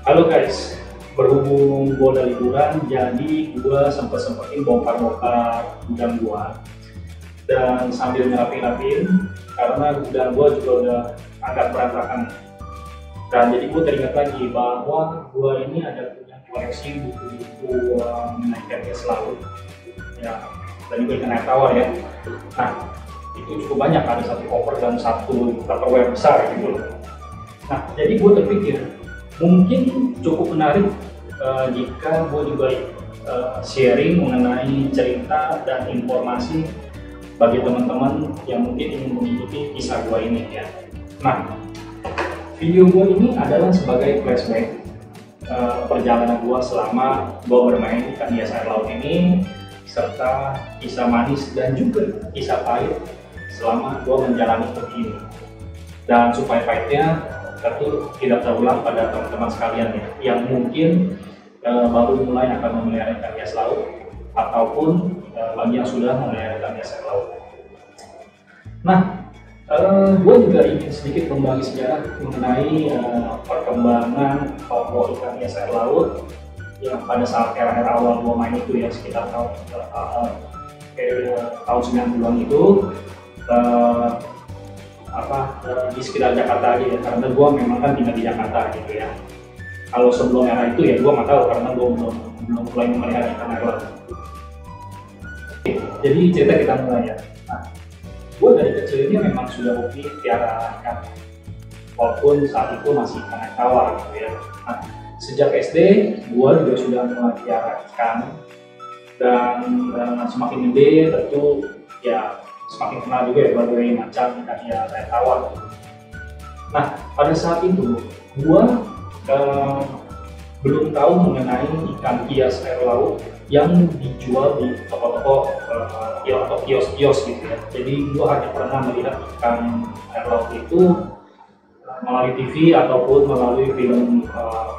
Halo guys, berhubung gua udah liburan, jadi gua sempetin bongkar-bongkar gudang gua dan sambil ngerapin-rapin karena gudang gua juga udah agak berantakan. Dan jadi gua teringat lagi bahwa gua ini ada punya koleksi buku-buku mengenai ikan hias laut, ya, dan juga ikan air tawar ya. Nah, itu cukup banyak, ada satu koper dan satu tupperware besar gitu loh. Nah, jadi gue terpikir mungkin cukup menarik jika gue juga sharing mengenai cerita dan informasi bagi teman-teman yang mungkin ingin mengikuti kisah gue ini ya. Nah, video gue ini adalah sebagai flashback perjalanan gue selama gue bermain ikan hias air laut ini, serta kisah manis dan juga kisah pahit selama gue menjalani hobi ini. Dan supaya pahitnya tentu tidak terulang pada teman-teman sekalian ya, yang mungkin baru mulai akan memelihara ikan hias laut ataupun bagi yang sudah memelihara ikan hias air laut. Nah, gue juga ingin sedikit berbagi sejarah mengenai perkembangan tokoh ikan hias air laut yang pada saat era-era awal gue main itu ya, sekitar tahun 90-an itu. Di sekitar Jakarta aja ya, karena gue memang kan tinggal di Jakarta gitu ya. Kalau sebelum era itu ya gue nggak tahu karena gue belum mulai memelihara ikan air laut. Jadi cerita kita mulai ya. Nah, gue dari kecil ini memang sudah hobi piara ikan, walaupun saat itu masih ikan air tawar gitu ya. Nah, sejak SD gue juga sudah mulai piara ikan, dan semakin gede tentu ya semakin kenal juga ya berbagai macam ikan hias air tawar. Nah, pada saat itu gua belum tahu mengenai ikan hias air laut yang dijual di toko-toko atau kios-kios gitu ya. Jadi gua hanya pernah melihat ikan air laut itu melalui TV ataupun melalui film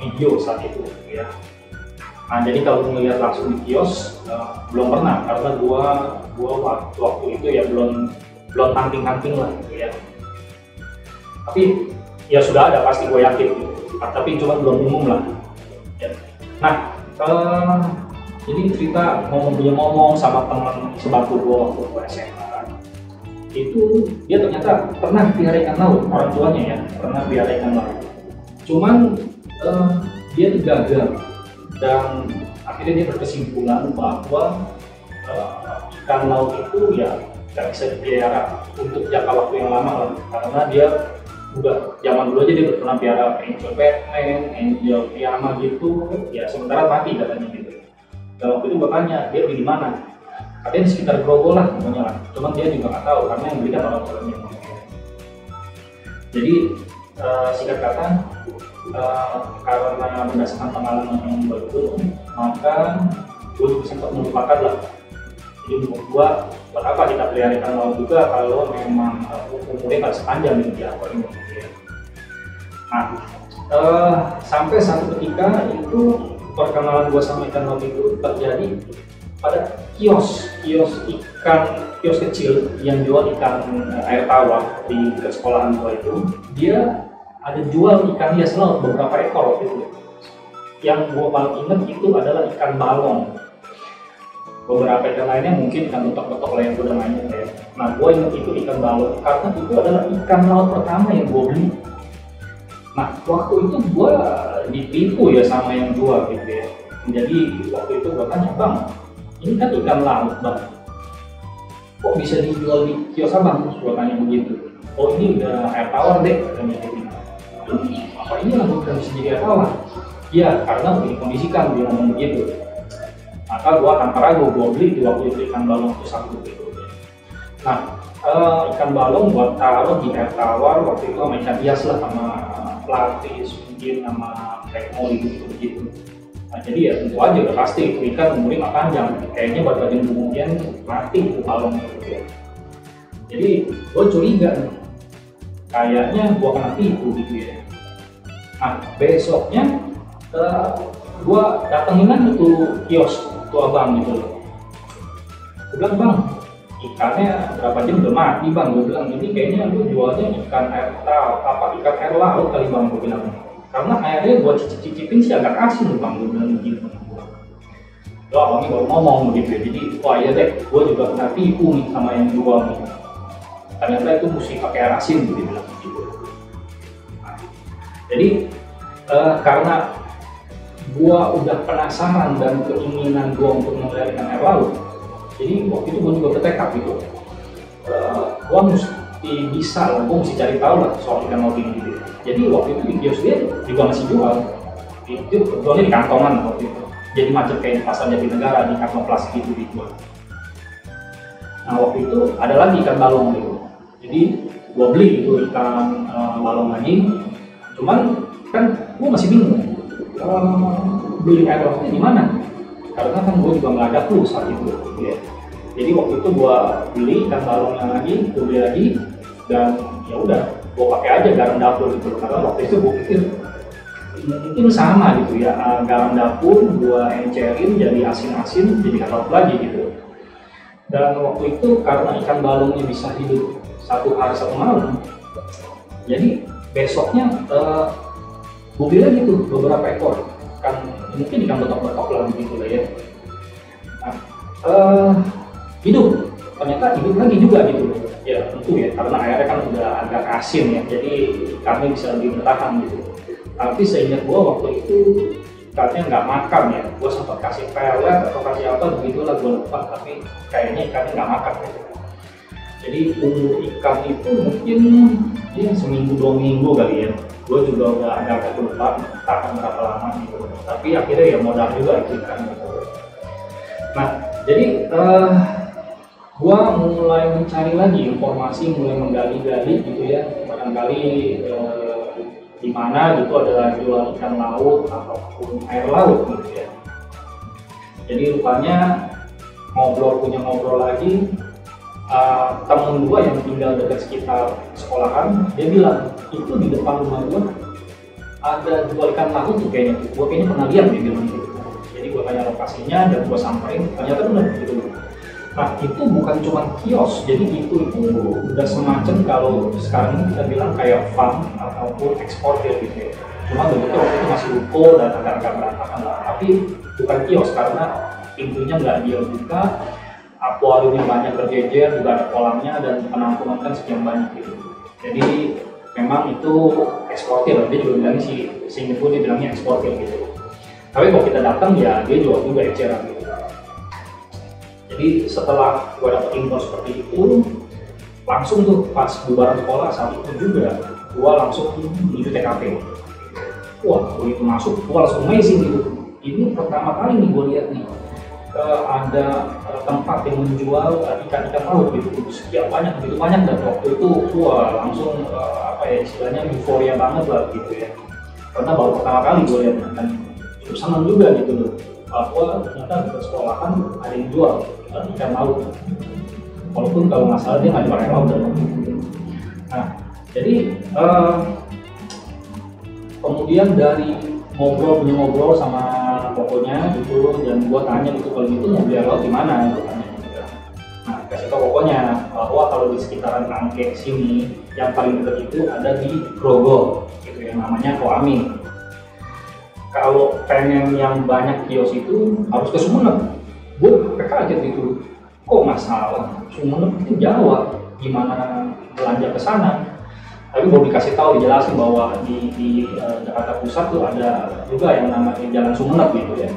video saat itu gitu ya. Nah, jadi kalau melihat langsung di kios belum pernah, karena gua waktu itu ya belum hunting lah gitu ya. Tapi ya sudah ada pasti, gue yakin gitu. Tapi cuma belum umum lah ya. Nah, jadi cerita ngomong sama teman sebangku gue waktu gue SMA itu, dia ternyata pernah pelihara ikan laut, orang tuanya ya pernah pelihara ikan laut, cuman dia gagal, dan akhirnya dia berkesimpulan bahwa ikan laut itu ya nggak bisa dipelihara untuk jangka waktu yang lama lah, karena dia udah zaman dulu aja dia pernah pelihara angel Batman, angel Tiama gitu ya, sementara mati katanya gitu. Dan waktu itu bertanya dia beli di mana, katanya di sekitar Grogol lah pokoknya lah, cuman dia juga nggak tahu karena yang beli kan orang tuanya. Jadi singkat kata, karena berdasarkan pengalaman yang baru, maka gue sempat melupakan lah. Jadi menurut gue, buat apa kita pelihara ikan laut juga kalau memang umurnya nggak sepanjang gitu ya, gitu ya. Nah, sampai satu ketika itu perkenalan gue sama ikan laut itu terjadi pada kios kecil yang jual ikan air tawar di sekolahan gue itu. Dia ada jual ikan hias laut beberapa ekor waktu itu. Yang gue paling inget itu adalah ikan balong. Beberapa ikan lainnya mungkin ikan betok-betok lah yang gue udah mainin ya. Nah, gue inget itu ikan balong karena itu adalah ikan laut pertama yang gue beli. Nah, waktu itu gue ditipu ya sama yang jual gitu ya. Jadi waktu itu gue tanya, bang, ini kan ikan laut bang, kok bisa dijual di kios abang? Gue tanya begitu. Oh, ini udah air tawar deh katanya gitu. Apa ini lah bukan bisa jadi air tawar? Iya, karena udah dikondisikan, dia ngomong begitu. Maka gua tanpa ragu gua beli di waktu itu ikan balong itu satu gitu. Nah, ikan balong gua taruh di air tawar waktu itu sama ikan hias lah, sama pelapis mungkin sama tekmoli gitu. Nah, jadi ya tentu aja udah pasti itu ikan umurnya nggak panjang, kayaknya buat bagian kemudian mati itu balong gitu ya. Jadi gua curiga nih, kayaknya gua kena tipu gitu ya. Nah, besoknya gua datengin aja tuh kios tuh abang gitu loh. Gue bilang, bang, ikannya berapa jam udah mati bang? Gue bilang, ini kayaknya lu jualnya ikan air laut kali bang, gue bilang. karena airnya gue cicipin sih agak asin bang, gue bilang begini temen gue. Lo abangnya baru ngomong begitu ya, jadi wah iya deh, gue juga kena tipu nih sama yang jual nih. Ternyata itu mesti pakai air asin gitu bilang gitu. Nah, jadi karena gue udah penasaran dan keinginan gue untuk melarikan air laut, jadi waktu itu gue juga bertekad gitu, gue mesti bisa lah, gue mesti cari tahu lah soal ikan laut ini gitu. Jadi waktu itu di kios dia juga masih jual, itu jualnya di kantongan waktu itu, jadi macam kayak di pasar Jatinegara di kantong plastik itu dijual. Nah waktu itu ada lagi ikan balong gitu, jadi gue beli itu ikan balong lagi, cuman kan gue masih bingung beli air lautnya di mana, karena kan gue juga nggak ada clue saat itu ya. Jadi waktu itu gue beli ikan balongnya lagi, gue beli lagi, dan ya udah gue pakai aja garam dapur gitu, karena waktu itu gue pikir mungkin sama gitu ya, garam dapur gue encerin jadi asin-asin, jadi ikan laut lagi gitu. Dan waktu itu karena ikan balongnya bisa hidup 1 hari 1 malam, jadi besoknya gue beli lagi tuh beberapa ekor, kan mungkin ikan betok-betok lah gitu lah ya. Nah, hidup, ternyata hidup lagi juga gitu ya, tentu ya karena airnya kan udah agak asin ya, jadi ikannya bisa lebih bertahan gitu. Tapi seingat gue waktu itu ikannya nggak makan ya, gue sempat kasih pelet atau kasih apa begitulah, gue lupa, tapi kayaknya ikannya nggak makan gitu. Jadi umur ikan itu mungkin ya seminggu 2 minggu kali ya, gue juga udah agak lupa tahan berapa lama gitu, tapi akhirnya ya modal juga itu ikan gitu. Nah jadi gue mulai mencari lagi informasi, mulai menggali-gali gitu ya, barangkali di mana gitu ada jual ikan laut ataupun air laut gitu ya. Jadi rupanya punya ngobrol lagi, temen gue yang tinggal dekat sekitar sekolahan, dia bilang itu di depan rumah gue ada jual ikan laut tuh kayaknya, gue kayaknya pernah lihat dia bilang gitu. Jadi gue tanya lokasinya dan gue samperin, ternyata benar gitu. Nah itu bukan cuma kios, jadi itu udah semacam kalau sekarang ini kita bilang kayak farm ataupun eksportir gitu ya. Cuma bentuknya waktu itu masih ruko dan agak-agak berantakan lah, tapi bukan kios karena pintunya nggak dia buka, akuariumnya banyak berjejer, juga ada kolamnya dan penampungan kan sekian banyak gitu. Jadi memang itu eksportir, dia juga bilangnya seingat gue dia bilangnya eksportir gitu. Tapi kalau kita datang ya dia jual juga eceran gitu. Jadi setelah gue dapet info seperti itu, langsung tuh pas bubaran sekolah saat itu juga, gue langsung menuju TKP. Wah, begitu masuk, gue langsung amazing gitu. Ini pertama kali nih gue lihat nih, ada tempat yang menjual ikan-ikan laut gitu, sekian banyak, begitu banyak, dan waktu itu wah langsung istilahnya euforia banget lah gitu ya. Karena baru pertama kali gue lihat dan cukup senang juga gitu loh, bahwa ternyata di sekolahan ada yang jual ikan laut, walaupun kalau nggak salah dia nggak jual air laut dan nah jadi kemudian dari ngobrol sama pokoknya gitu, dan gua tanya gitu, kalau gitu mau beli air laut di mana gitu, tanya gitu. Nah kasih tau pokoknya bahwa kalau di sekitaran Angke sini yang paling dekat itu ada di Grogol gitu, yang namanya Koamin. Kalau pengen yang banyak kios itu harus ke Sumeneb. Gue kaget gitu, kok masalah Sumeneb itu Jawa, gimana belanja ke sana? Tapi baru dikasih tahu, dijelasin bahwa di Jakarta Pusat tuh ada juga yang namanya Jalan Sumeneb gitu ya.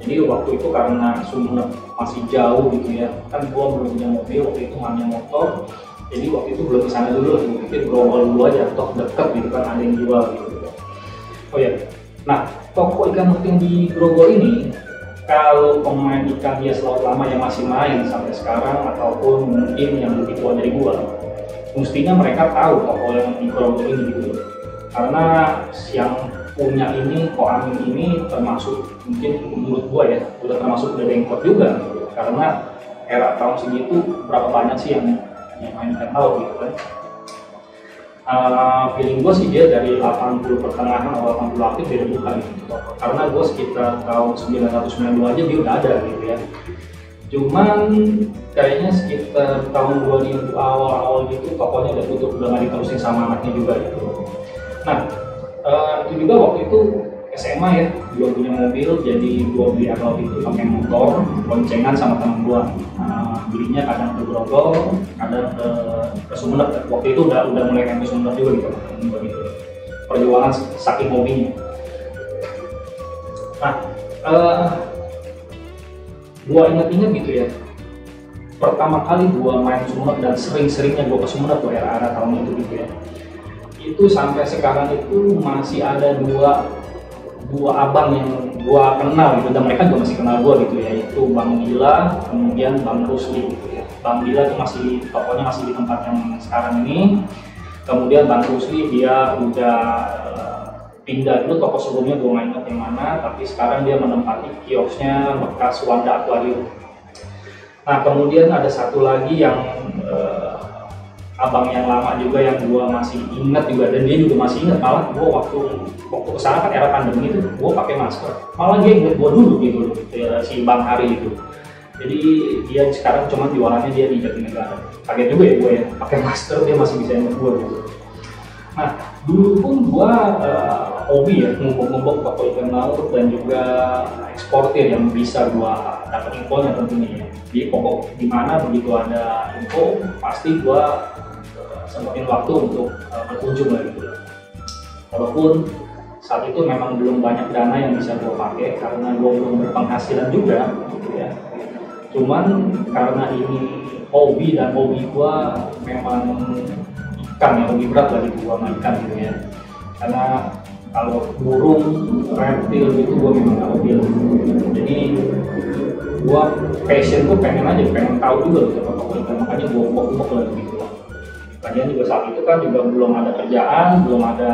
Jadi waktu itu karena Sumeneb masih jauh gitu ya, kan gue belum punya mobil waktu itu, hanya motor. Jadi waktu itu belum kesana dulu, gue pikir Grogol dulu aja, toh deket gitu kan, ada yang jual gitu. Oh ya, nah toko ikan laut yang di Grogol ini, kalau pemain ikan hias laut lama yang masih main sampai sekarang ataupun mungkin yang lebih tua dari gua, mestinya mereka tahu toko yang di Grogol ini gitu. Karena yang punya ini, Koamin ini termasuk mungkin menurut gua ya, udah termasuk udah dengkot juga gitu. Karena era tahun segitu berapa banyak sih yang main ikan laut gitu kan. Feeling gue sih dia dari 80 pertengahan atau 80 aktif dia udah buka gitu, karena gue sekitar tahun 1992 aja dia udah ada gitu ya. Cuman kayaknya sekitar tahun 2000 awal-awal gitu tokonya udah tutup, udah nggak diterusin sama anaknya juga gitu. Nah Itu juga waktu itu SMA ya, gua punya mobil, jadi gua beli air laut itu pakai motor, boncengan sama teman gua. Belinya kadang ke Grogol, kadang ke Sumeneb. Waktu itu udah mulai ke Sumeneb juga gitu, gitu. Perjuangan saking hobinya. Nah, gua ingat-ingat gitu ya, pertama kali gua main Sumeneb dan sering-seringnya gua ke Sumeneb tuh era-era tahun itu gitu ya. Itu sampai sekarang itu masih ada dua abang yang gua kenal gitu, dan mereka juga masih kenal gua gitu ya, yaitu Bang Dila, kemudian Bang Rusli gitu ya. Bang Dila itu masih tokonya masih di tempat yang sekarang ini, kemudian Bang Rusli dia udah pindah dulu, toko sebelumnya gua nggak ingat yang mana, tapi sekarang dia menempati kiosnya bekas Wanda Aquarium. Nah kemudian ada satu lagi yang abang yang lama juga yang gua masih ingat juga, dan dia juga masih ingat, malah gua waktu kesana kan era pandemi itu gua pakai masker, malah dia ingat gua dulu gitu ya, si Bang Hari itu. Jadi dia sekarang cuma jualannya dia di Jatinegara. Kaget juga ya gua ya, pakai masker dia masih bisa ingat gua gitu. Nah dulu pun gua hobi ya, ngumpuk-ngumpuk toko ikan laut dan juga eksportir yang bisa gua dapat infonya tentunya ya. Di pokok di mana begitu ada info pasti gua sempetin waktu untuk berkunjung lah gitu. Walaupun saat itu memang belum banyak dana yang bisa gue pakai karena gue belum berpenghasilan juga gitu ya. Cuman karena ini hobi, dan hobi gue memang ikan ya, hobi berat lah gitu gue sama ikan gitu ya. Karena kalau burung, reptil gitu gue memang gak hobi lah. Jadi gue passion gue pengen tahu juga gitu apa ikan, makanya gue ngomong lah gitu. Lagian juga saat itu kan juga belum ada kerjaan, belum ada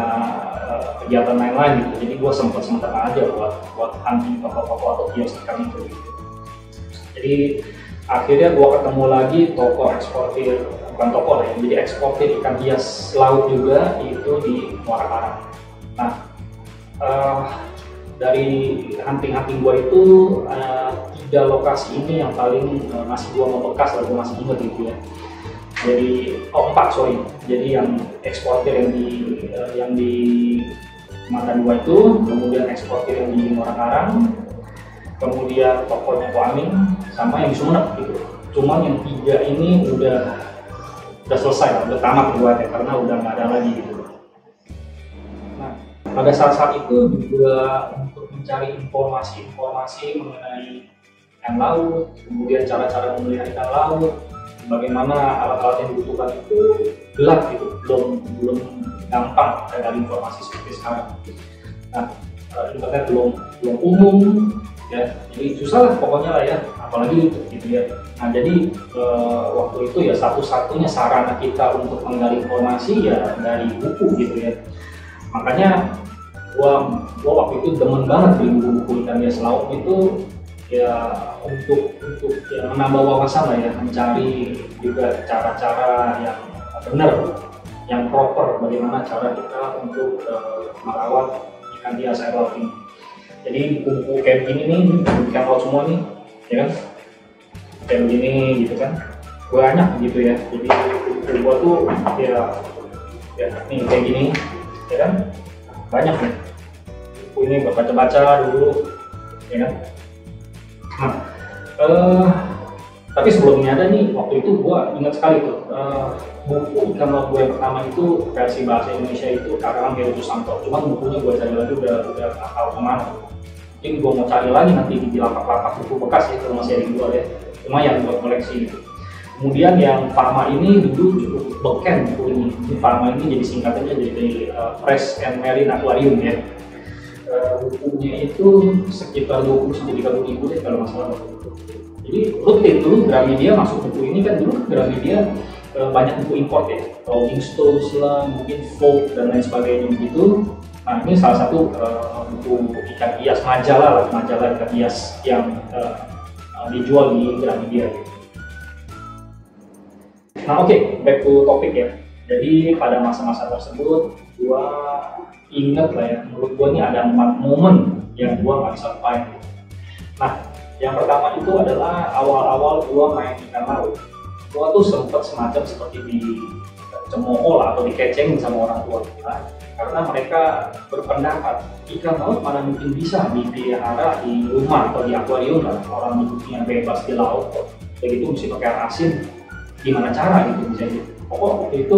kegiatan lain-lain gitu. Jadi gue sempet aja buat hunting toko-toko atau kios ikan itu gitu. Jadi akhirnya gue ketemu lagi toko eksportir, bukan toko lah ya, jadi eksportir ikan hias laut juga itu di Muara Karang. Nah dari hunting gue itu 3 lokasi ini yang paling masih gue membekas lah, gue masih inget gitu ya. Jadi 4 sorry, jadi yang eksportir yang di Mata Dua itu, kemudian eksportir yang di Muara Karang, kemudian tokonya Ko Amin, sama yang di Sumeneb gitu. Cuman yang 3 ini udah selesai, udah tamat buatnya karena udah nggak ada lagi gitu. Nah pada saat itu juga untuk mencari informasi mengenai ikan laut, kemudian cara-cara memelihara ikan laut, bagaimana alat-alat yang dibutuhkan itu gelap gitu, belum gampang dari informasi seperti sekarang. Nah, internet belum umum ya, jadi susah lah pokoknya lah ya, apalagi gitu ya. Nah jadi waktu itu ya satu-satunya sarana kita untuk menggali informasi ya dari buku gitu ya. Makanya gua waktu itu demen banget beli buku-buku ikan hias laut itu ya, untuk ya menambah wawasan lah ya, mencari juga cara-cara yang benar, yang proper, bagaimana cara kita untuk merawat ikan hias air laut ini. Jadi buku-buku kayak begini nih, ikan laut semua nih, ya kan, kayak begini gitu kan, banyak gitu ya. Jadi buku gua tuh ya nih kayak gini, ya kan, banyak nih. Buku ini gua baca-baca dulu, ya kan. Tapi sebelumnya ada nih, waktu itu gua ingat sekali tuh buku ikan laut gue yang pertama itu versi bahasa Indonesia itu karangan Heru Susanto. Cuman bukunya gua cari lagi udah nggak tahu kemana. Mungkin gua mau cari lagi nanti di lapak-lapak buku bekas ya, kalau masih ada yang jual ya, lumayan buat koleksi gitu. Kemudian yang Pharma ini dulu cukup beken buku ini. Pharma ini jadi singkatannya jadi Fresh and Marine Aquarium ya. Bukunya itu sekitar 20-30 ribu deh kalau nggak salah. Jadi rutin dulu Gramedia masuk buku ini kan, dulu Gramedia banyak buku import ya, Rolling Stones lah, mungkin Vogue dan lain sebagainya gitu. Nah ini salah satu buku ikan hias, majalah ikan hias yang dijual di Gramedia gitu. Nah oke, back to topik ya. Jadi pada masa-masa tersebut gua ingat lah ya, menurut gua ini ada 4 momen yang gua nggak bisa lupain. Nah yang pertama itu adalah awal-awal gua main ikan laut. gua tuh sempat semacam seperti dicemooh lah atau dikecengin sama orang tua kita, karena mereka berpendapat ikan laut mana mungkin bisa dipelihara di rumah atau di akuarium lah, orang hidupnya bebas di laut kok, begitu mesti pakai air asin, gimana cara gitu bisa gitu. Pokok waktu itu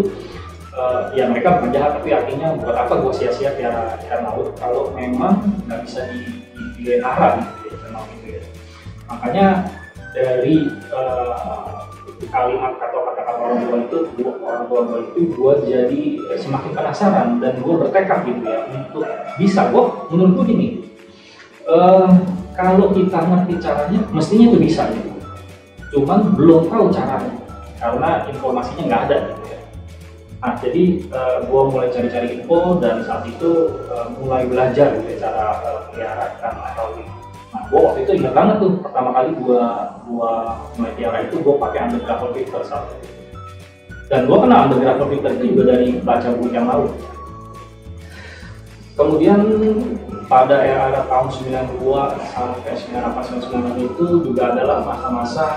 ya mereka bukan jahat, tapi artinya buat apa gue sia-sia pelihara ikan laut kalau memang nggak bisa dipelihara gitu ya, ikan laut itu ya. Makanya dari kalimat atau kata-kata orang tua itu gue jadi semakin penasaran dan gue bertekad gitu ya untuk bisa. Menurut gue gini, kalau kita ngerti caranya mestinya itu bisa gitu, cuman belum tahu caranya karena informasinya nggak ada gitu ya. Nah jadi gue mulai cari-cari info dan saat itu mulai belajar gitu ya, cara pelihara ikan laut. Nah, gue waktu itu ingat banget tuh pertama kali gue mulai pelihara itu gue pakai undergravel filter saat itu. Dan gue kenal undergravel filter itu juga dari baca buku ikan laut. Kemudian pada era tahun 92 sampai 98-99 itu juga adalah masa-masa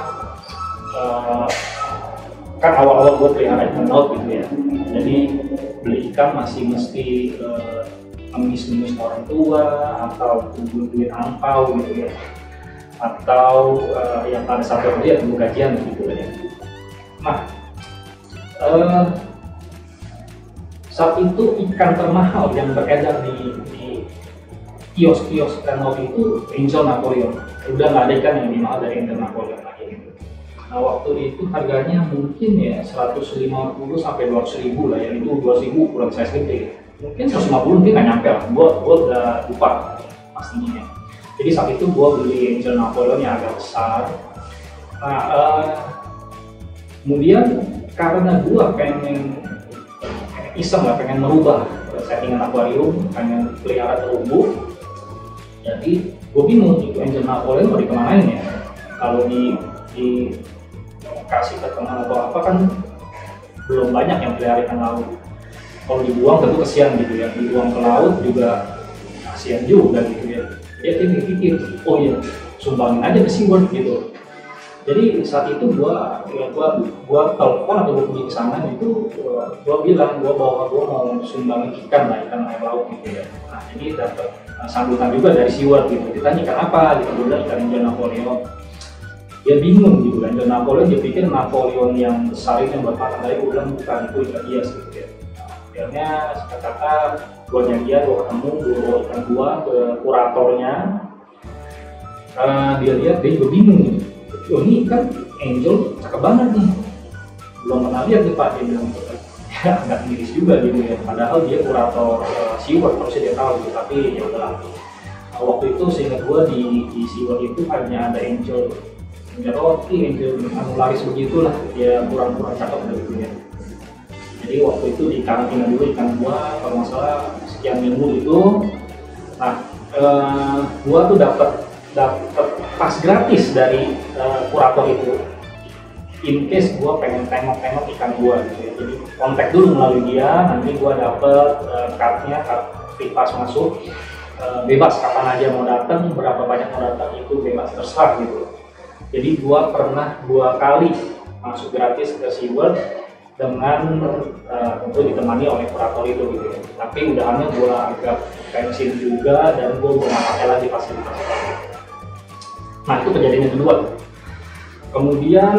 kan awal-awal gue pelihara ikan laut gitu ya. Jadi beli ikan masih mesti ngemis-ngemis orang tua atau duit angpau gitu ya, atau yang pada satu hari ya tunggu gajian gitu ya. Nah saat itu ikan termahal yang beredar di kios-kios ikan laut itu Angel Napoleon. Udah nggak ada ikan yang lebih mahal dari Angel Napoleon lagi gitu. Nah waktu itu harganya mungkin ya 150 sampai 200 ribu lah ya, itu 200 ribu kurang size gede. Mungkin 150 mungkin nggak nyampe lah, gue udah lupa pastinya. Jadi saat itu gue beli Angel Napoleon yang agak besar. Nah kemudian karena gue pengen iseng lah, pengen merubah settingan akuarium, pengen pelihara terumbu, jadi gue bingung itu Angel Napoleon mau dikemanain ya. Kalau dikasih ke teman atau apa kan belum banyak yang pelihara ikan laut. Kalau dibuang tentu kesian gitu ya, dibuang ke laut juga kasihan juga gitu ya. Dia mikir, oh iya sumbangin aja ke SeaWorld gitu. Jadi saat itu gua telepon atau gua pergi ke sana gitu, gua bilang gua mau sumbangin ikan air laut gitu ya. Nah jadi dapat sambutan juga dari SeaWorld gitu. Ditanya ikan apa gitu, gua bilang ikan Angel Napoleon. Dia bingung gitu kan, Angel Napoleon dia pikir Napoleon yang besar itu yang berpatah dari, gua bilang bukan, itu ikan hias gitu ya. Akhirnya kata gua janjian, gua ketemu, gua bawa ikan gua ke kuratornya. Dia lihat, dia juga bingung gitu. Oh ini kan Angel cakep banget nih, belum pernah lihat nih Pak, dia bilang ya agak miris juga gitu ya, padahal dia kurator SeaWorld, harusnya dia tahu gitu, tapi ya udahlah. Waktu itu seingat gua di SeaWorld itu hanya ada Angel roti, Angel anularis begitulah, dia kurang cakep gitu ya. Jadi waktu itu di karantina dulu ikan gua, kalau nggak salah sekian minggu itu. Nah gua tuh dapat pas gratis dari kurator itu, in case gua pengen tengok ikan gua gitu ya. Jadi kontak dulu melalui dia, nanti gua dapet cardnya, card free pass masuk, bebas kapan aja mau datang, berapa banyak mau datang itu bebas, terserah gitu. Jadi gua pernah 2 kali masuk gratis ke SeaWorld dengan tentu ditemani oleh kurator itu gitu ya. Tapi udahannya gua agak pensiun juga dan gua belum pakai lagi fasilitas itu. Nah itu kejadian yang kedua. Kemudian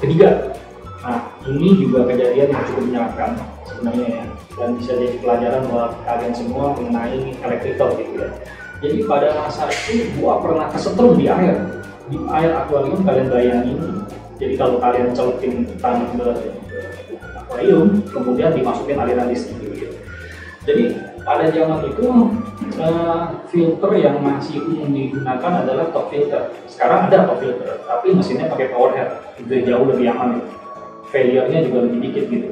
ketiga, nah ini juga kejadian yang cukup menyenangkan sebenarnya ya, dan bisa jadi pelajaran buat kalian semua mengenai electrical gitu ya. Jadi pada masa itu gua pernah kesetrum di air akuarium. Kalian bayangin, jadi kalau kalian celutin tanah ke akuarium, kemudian dimasukin aliran listrik gitu. Jadi pada zaman itu filter yang masih umum digunakan adalah top filter. Sekarang ada top filter, tapi mesinnya pakai power head, itu jauh lebih aman. Failure-nya juga lebih dikit gitu.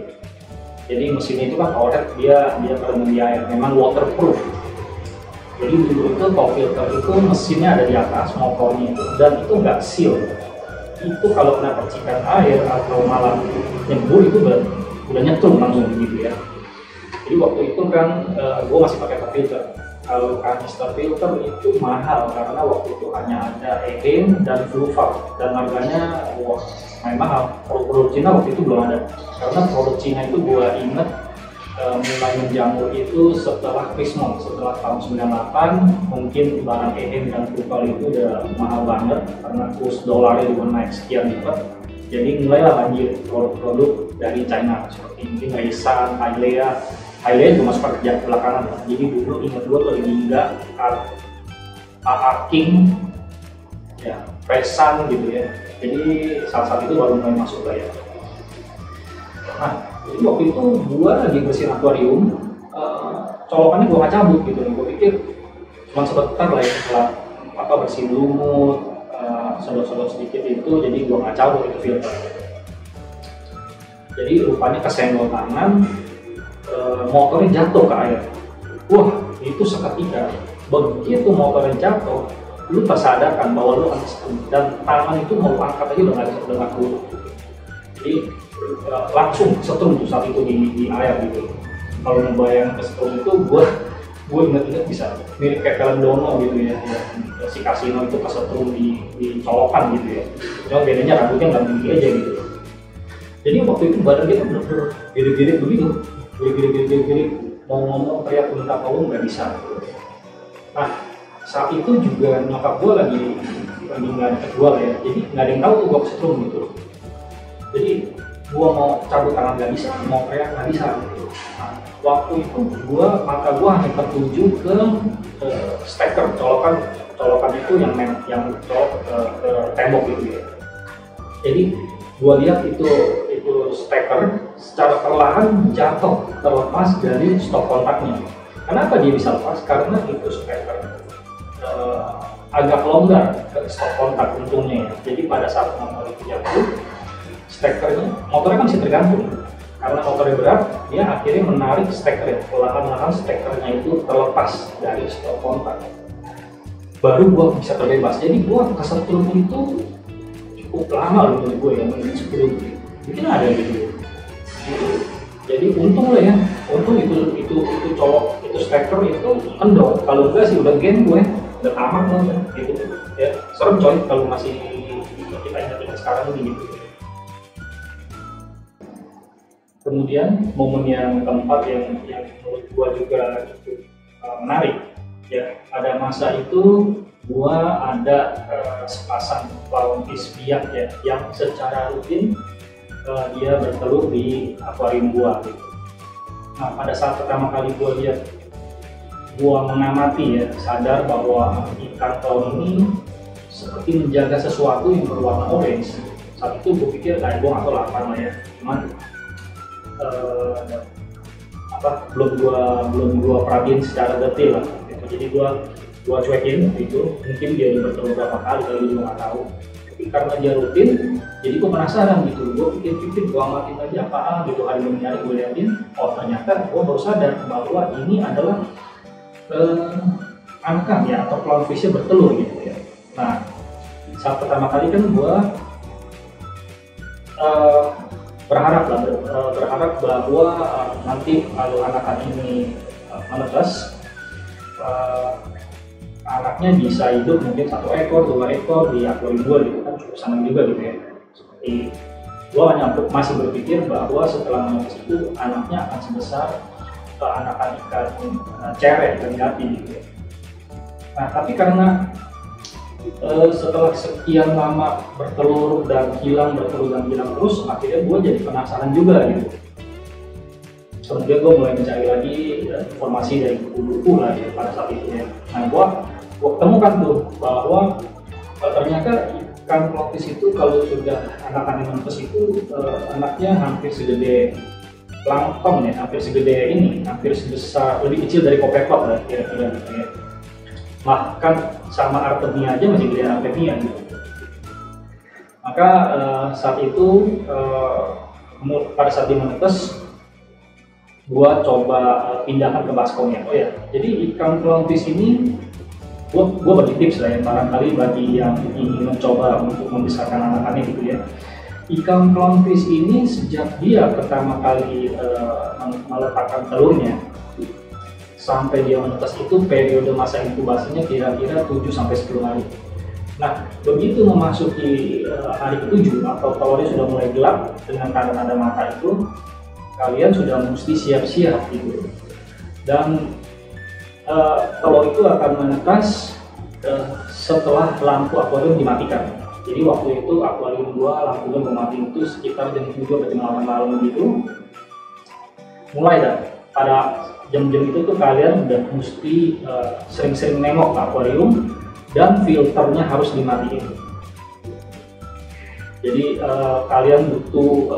Jadi mesinnya itu kan power head, dia berendam di air, memang waterproof. Jadi dulu itu top filter itu mesinnya ada di atas, motornya itu, dan itu nggak seal. Itu kalau kena percikan air atau malah nyembur itu udah nyetrum langsung gitu ya. Jadi waktu itu kan gue masih pakai top filter. Kalau kanister filter itu mahal karena waktu itu hanya ada Ehem dan Fluval dan harganya wah main mahal. Produk Cina waktu itu belum ada karena produk Cina itu gua inget mulai menjamur itu setelah Prismo, setelah tahun 98 mungkin barang Ehem dan Fluval itu udah mahal banget karena kurs dolarnya juga naik sekian lipat. Jadi mulailah banjir produk-produk dari China seperti mungkin Aisan, Hailea juga masuk kerja belakangan. Jadi dulu ingat gue tuh ada Gingga, King, ya, Presan gitu ya. Jadi saat itu baru mulai masuk lah ya. Nah, jadi waktu itu gue lagi bersihin akuarium, colokannya gue nggak cabut gitu nih. Gue pikir cuma sebentar lah ya setelah bersihin lumut, sedot-sedot sedikit itu, jadi gue nggak cabut itu filter. Jadi rupanya kesenggol tangan, motornya jatuh ke air. Wah, itu seketika begitu motornya jatuh, lu tersadarkan bahwa lu unstable dan tangan itu mau angkat aja udah nggak kuat. Jadi langsung setrum tuh saat itu di air gitu. Kalau ngebayang ke setrum itu, gue inget-inget bisa mirip kayak film Dono gitu ya, si Kasino itu kesetrum di colokan gitu ya. Cuma bedanya rambutnya nggak tinggi aja gitu. Jadi waktu itu badan dia bener-bener gede-gede begitu. Gede-gede mau ngomong teriak minta tolong nggak bisa. Nah saat itu juga nyokap gue lagi nggak deket gue ya, jadi nggak ada yang tahu tuh gue kesetrum gitu. Jadi gue mau cabut tangan nggak bisa, mau teriak nggak bisa gitu. Nah, waktu itu mata gue hanya tertuju ke steker, colokan itu yang colok ke tembok gitu ya. Jadi gue lihat itu steker secara perlahan jatuh terlepas dari stop kontaknya. Kenapa dia bisa lepas? Karena itu steker agak longgar ke stop kontak untungnya ya. Jadi pada saat motor itu jatuh, motornya kan masih tergantung. Karena motornya berat, dia akhirnya menarik stekernya, perlahan-lahan stekernya itu terlepas dari stop kontak. Baru gue bisa terbebas. Jadi gue kesetrum itu cukup lama loh menurut gue ya, mungkin 10 menit. Mungkin ada gitu. Jadi untung lah ya, untung itu colok, itu steker itu kendor. Kalau enggak sih udah gen gue, udah tamat loh gitu. Ya serem coy kalau masih kita ingat sekarang ini gitu. Kemudian momen yang keempat yang menurut gue juga cukup menarik ya, pada masa itu gua ada sepasang clownfish biak ya, yang secara rutin dia bertelur di akuarium gua gitu. Nah pada saat pertama kali gua lihat, gua mengamati ya, sadar bahwa ikan clown ini seperti menjaga sesuatu yang berwarna orange. Saat itu gua pikir, gua nggak tahu lah apa ya, cuman belum gua perhatiin secara detail lah gitu. Jadi gua cuekin itu, mungkin dia udah bertelur berapa kali kalau juga nggak tahu. Tapi karena dia rutin, jadi gua penasaran gitu. Gua pikir gua amatin aja apaan gitu, hari ini nyari gua liatin, oh ternyata gua baru sadar bahwa ini adalah angkang ya, atau clownfishnya bertelur gitu ya. Nah saat pertama kali kan gua berharap bahwa nanti kalau anakan ini menetas, anaknya bisa hidup mungkin 1 ekor, 2 ekor di akuarium gua gitu kan, cukup senang juga gitu ya. Seperti gua hanya masih berpikir bahwa setelah menetas itu anaknya akan sebesar anakan ikan cere, ikan jati gitu ya. Nah tapi karena setelah sekian lama bertelur dan hilang terus, akhirnya gue jadi penasaran juga gitu. Kemudian gue mulai mencari lagi informasi dari buku-buku lah ya pada saat itu ya. Nah gue temukan tuh bahwa ternyata ikan clownfish itu kalau sudah anakannya menetas itu anaknya hampir segede plankton ya, hampir sebesar, lebih kecil dari kopepot lah kira-kira gitu ya. Bahkan sama artemia aja masih gede artemia gitu. Maka saat itu pada saat dia menetas, gua coba pindahkan ke baskomnya. Oh ya, jadi ikan clownfish ini gua bagi tips lah ya, barangkali bagi yang ingin mencoba untuk membesarkan anakannya gitu ya. Ikan clownfish ini sejak dia pertama kali meletakkan telurnya, sampai dia menetas itu periode masa inkubasinya kira-kira 7-10 hari. Nah, begitu memasuki hari ke-7 atau telurnya sudah mulai gelap dengan tanda-tanda mata itu, kalian sudah mesti siap-siap gitu. Dan telur itu akan menetas setelah lampu akuarium dimatikan. Jadi waktu itu akuarium gua lampunya mati itu sekitar jam 7 atau jam 8 malam gitu. Mulai dah pada jam-jam itu tuh kalian udah mesti sering-sering nengok ke akuarium dan filternya harus dimatiin. Jadi kalian butuh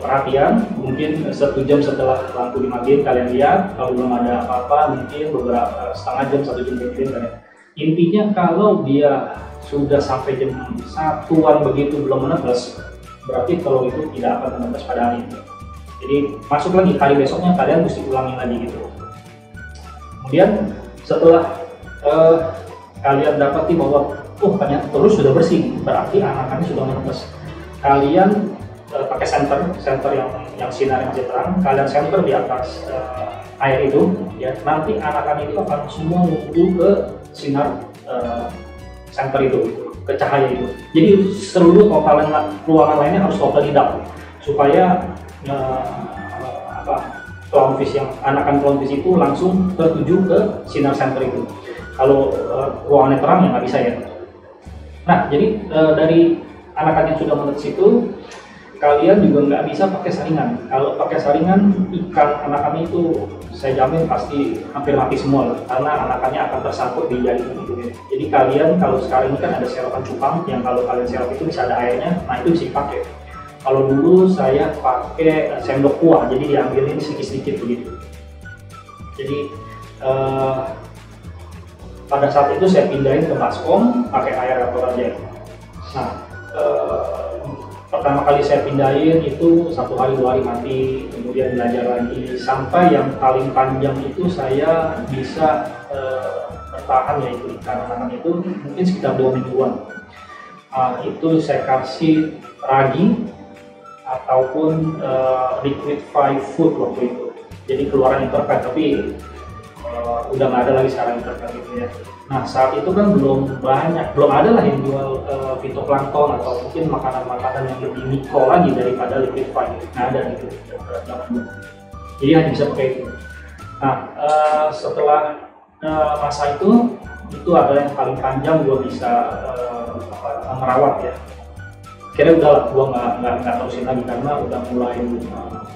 perhatian, mungkin 1 jam setelah lampu dimatiin kalian lihat, kalau belum ada apa-apa mungkin beberapa setengah jam, 1 jam kemudian kalian. Intinya kalau dia sudah sampai jam 1-an begitu belum menetas, berarti telur itu tidak akan menetas pada hari itu. Jadi masuk lagi hari besoknya kalian mesti ulangin lagi gitu. Kemudian setelah kalian dapati bahwa ternyata telur sudah bersih, berarti anakannya sudah menetas. Kalian pakai senter yang sinar yang masih terang, kalian senter di atas air itu, ya nanti anakan itu akan semua ngumpul ke sinar senter itu, ke cahaya itu. Jadi seluruh ruangan lainnya harus total hidap supaya clownfish yang anakan clownfish itu langsung tertuju ke sinar senter itu. Kalau ruangannya terang ya nggak bisa ya. Nah, jadi dari anakan yang sudah menetas itu, kalian juga nggak bisa pakai saringan. Kalau pakai saringan, ikan anakannya itu saya jamin pasti hampir mati semua, karena anakannya akan tersangkut di jaringan itu. Jadi kalian kalau sekarang ini kan ada serokan cupang yang kalau kalian serok itu bisa ada airnya, nah itu bisa dipakai. Kalau dulu saya pakai sendok kuah, jadi diambilin sedikit-sedikit begitu. Jadi pada saat itu saya pindahin ke baskom pakai air atau aja. Nah, pertama kali saya pindahin itu 1 hari 2 hari mati, kemudian belajar lagi sampai yang paling panjang itu saya bisa bertahan, yaitu ikan anakan itu mungkin sekitar 2 mingguan. Itu saya kasih ragi ataupun liquid 5 food waktu itu. Jadi keluaran interpret, tapi udah nggak ada lagi sekarang interpret gitu ya. Nah saat itu kan belum ada lah yang jual fitoplankton atau mungkin makanan-makanan yang lebih mikro lagi daripada liquid 5. Nggak ada gitu. Jadi hanya bisa pakai itu. Nah setelah masa itu adalah yang paling panjang gua bisa merawat ya. Kira udahlah, gua nggak terusin lagi karena udah mulai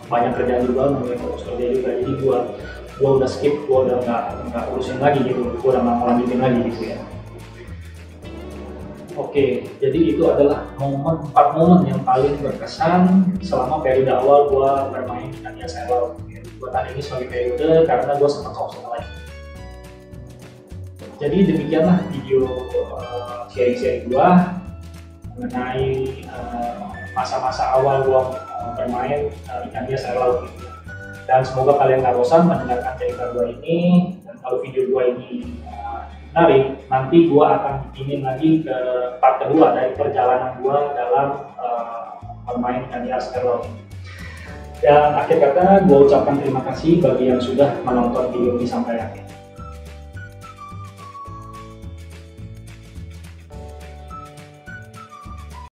banyak kerjaan juga, mulai fokus kerja juga. Jadi gua udah skip, gua udah nggak urusin lagi gitu, gua udah nggak lanjutin lagi gitu ya. Oke, jadi itu adalah 4 momen yang paling berkesan selama periode awal gua bermain ikan hias air laut. Buat hari ini sebagai periode karena gua sempat fokus lagi. Jadi demikianlah video sharing gua mengenai masa-masa awal gua bermain ikan hias air laut gitu. Dan semoga kalian nggak bosan mendengarkan cerita gua ini. Dan kalau video gua ini menarik, nanti gua akan bikinin lagi ke part kedua dari perjalanan gua dalam bermain ikan hias air laut. Dan akhir kata gua ucapkan terima kasih bagi yang sudah menonton video ini sampai akhir.